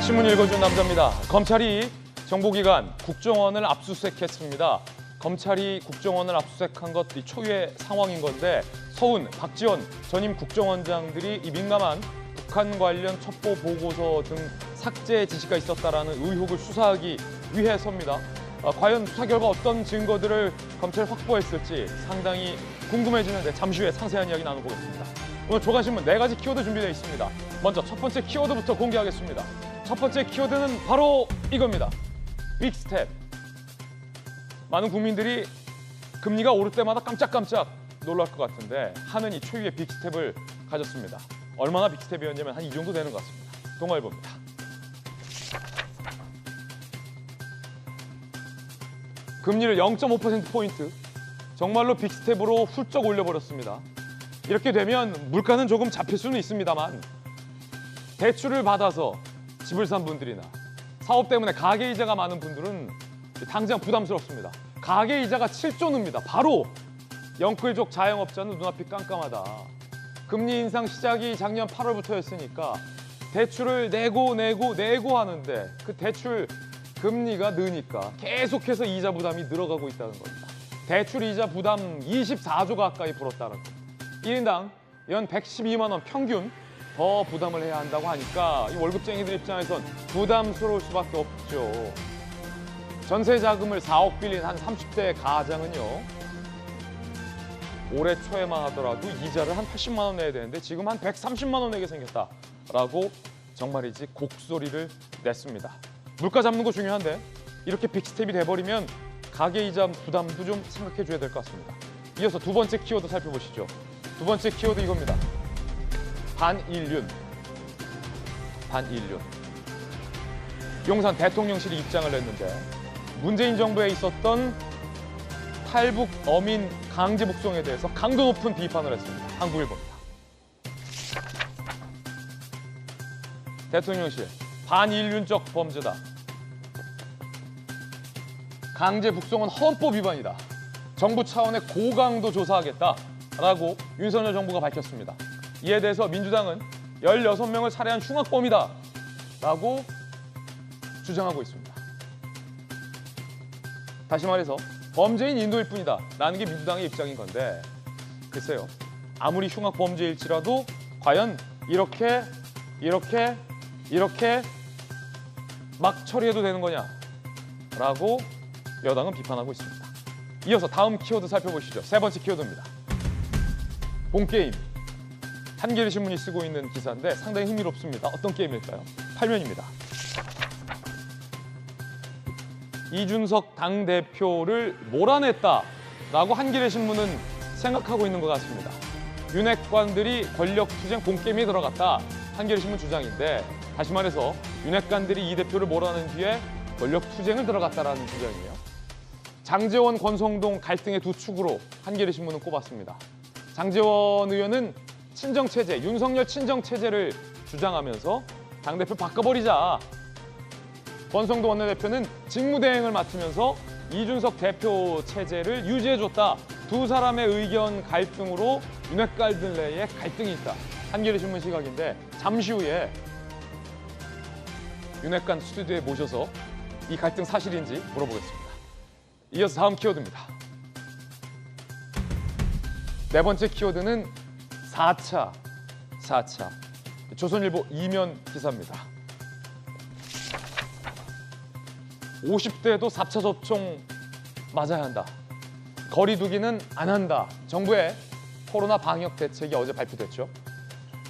신문 읽어준 남자입니다. 검찰이 정보기관 국정원을 압수수색했습니다. 검찰이 국정원을 압수수색한 것 초유의 상황인 건데 서훈, 박지원 전임 국정원장들이 이 민감한 북한 관련 첩보 보고서 등 삭제 지시가 있었다라는 의혹을 수사하기 위해서입니다. 과연 수사 결과 어떤 증거들을 검찰이 확보했을지 상당히 궁금해지는데 잠시 후에 상세한 이야기 나눠보겠습니다. 오늘 조간신문 4가지 키워드 준비되어 있습니다. 먼저 첫 번째 키워드부터 공개하겠습니다. 첫 번째 키워드는 바로 이겁니다. 빅스텝. 많은 국민들이 금리가 오를 때마다 깜짝깜짝 놀랄 것 같은데 하는 이 초유의 빅스텝을 가졌습니다. 얼마나 빅스텝이었냐면 한 이 정도 되는 것 같습니다. 동아일보입니다. 금리를 0.5%포인트, 정말로 빅스텝으로 훌쩍 올려버렸습니다. 이렇게 되면 물가는 조금 잡힐 수는 있습니다만 대출을 받아서 집을 산 분들이나 사업 때문에 가계이자가 많은 분들은 당장 부담스럽습니다. 가계이자가 7조입니다. 바로 영끌족 자영업자는 눈앞이 깜깜하다. 금리 인상 시작이 작년 8월부터였으니까 대출을 내고 하는데 그 대출 금리가 느니까 계속해서 이자 부담이 늘어가고 있다는 겁니다. 대출 이자 부담 24조 가까이 불었다는 겁니다. 1인당 연 112만 원 평균 더 부담을 해야 한다고 하니까 이 월급쟁이들 입장에선 부담스러울 수밖에 없죠. 전세 자금을 4억 빌린 한 30대 가장은요. 올해 초에만 하더라도 이자를 한 80만 원 내야 되는데 지금 한 130만 원 내게 생겼다라고 정말이지 곡소리를 냈습니다. 물가 잡는 거 중요한데 이렇게 빅스텝이 돼버리면 가계이자 부담도 좀 생각해줘야 될 것 같습니다. 이어서 두 번째 키워드 살펴보시죠. 두 번째 키워드 이겁니다. 반인륜. 용산 대통령실이 입장을 냈는데 문재인 정부에 있었던 탈북 어민 강제 북송에 대해서 강도 높은 비판을 했습니다. 한국일보입니다. 대통령실, 반인륜적 범죄다. 강제 북송은 헌법 위반이다. 정부 차원의 고강도 조사하겠다라고 윤석열 정부가 밝혔습니다. 이에 대해서 민주당은 16명을 살해한 흉악범이다 라고 주장하고 있습니다. 다시 말해서 범죄인 인도일 뿐이다 라는 게 민주당의 입장인 건데 글쎄요. 아무리 흉악범죄일지라도 과연 이렇게 막 처리해도 되는 거냐 라고 여당은 비판하고 있습니다. 이어서 다음 키워드 살펴보시죠. 세 번째 키워드입니다. 본게임. 한겨레 신문이 쓰고 있는 기사인데 상당히 흥미롭습니다. 어떤 게임일까요? 8면입니다. 이준석 당대표를 몰아냈다라고 한겨레 신문은 생각하고 있는 것 같습니다. 윤핵관들이 권력투쟁 본게임에 들어갔다. 한겨레 신문 주장인데 다시 말해서 윤핵관들이 이 대표를 몰아낸 뒤에 권력투쟁을 들어갔다라는 주장이에요. 장제원, 권성동 갈등의 두 축으로 한겨레 신문은 꼽았습니다. 장제원 의원은 친정체제, 윤석열 친정체제를 주장하면서 당대표 바꿔버리자. 권성동 원내대표는 직무대행을 맡으면서 이준석 대표 체제를 유지해줬다. 두 사람의 의견 갈등으로 윤핵관들 내에 갈등이 있다. 한겨레 신문 시각인데 잠시 후에 윤핵관 스튜디오에 모셔서 이 갈등 사실인지 물어보겠습니다. 이어서 다음 키워드입니다. 네 번째 키워드는 4차. 조선일보 2면 기사입니다. 50대도 4차 접종 맞아야 한다. 거리 두기는 안 한다. 정부의 코로나 방역 대책이 어제 발표됐죠.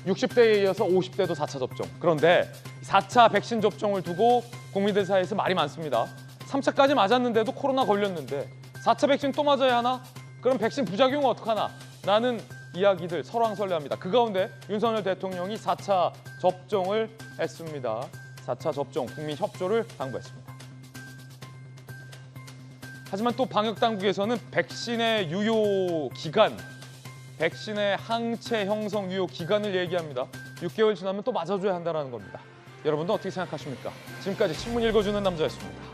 60대에 이어서 50대도 4차 접종. 그런데 4차 백신 접종을 두고 국민들 사이에서 말이 많습니다. 3차까지 맞았는데도 코로나 걸렸는데 4차 백신 또 맞아야 하나? 그럼 백신 부작용은 어떡하나? 라는 이야기들 설왕설래합니다. 그 가운데 윤석열 대통령이 4차 접종을 했습니다. 4차 접종 국민 협조를 당부했습니다. 하지만 또 방역당국에서는 백신의 유효 기간, 백신의 항체 형성 유효 기간을 얘기합니다. 6개월 지나면 또 맞아줘야 한다는 겁니다. 여러분도 어떻게 생각하십니까? 지금까지 신문 읽어주는 남자였습니다.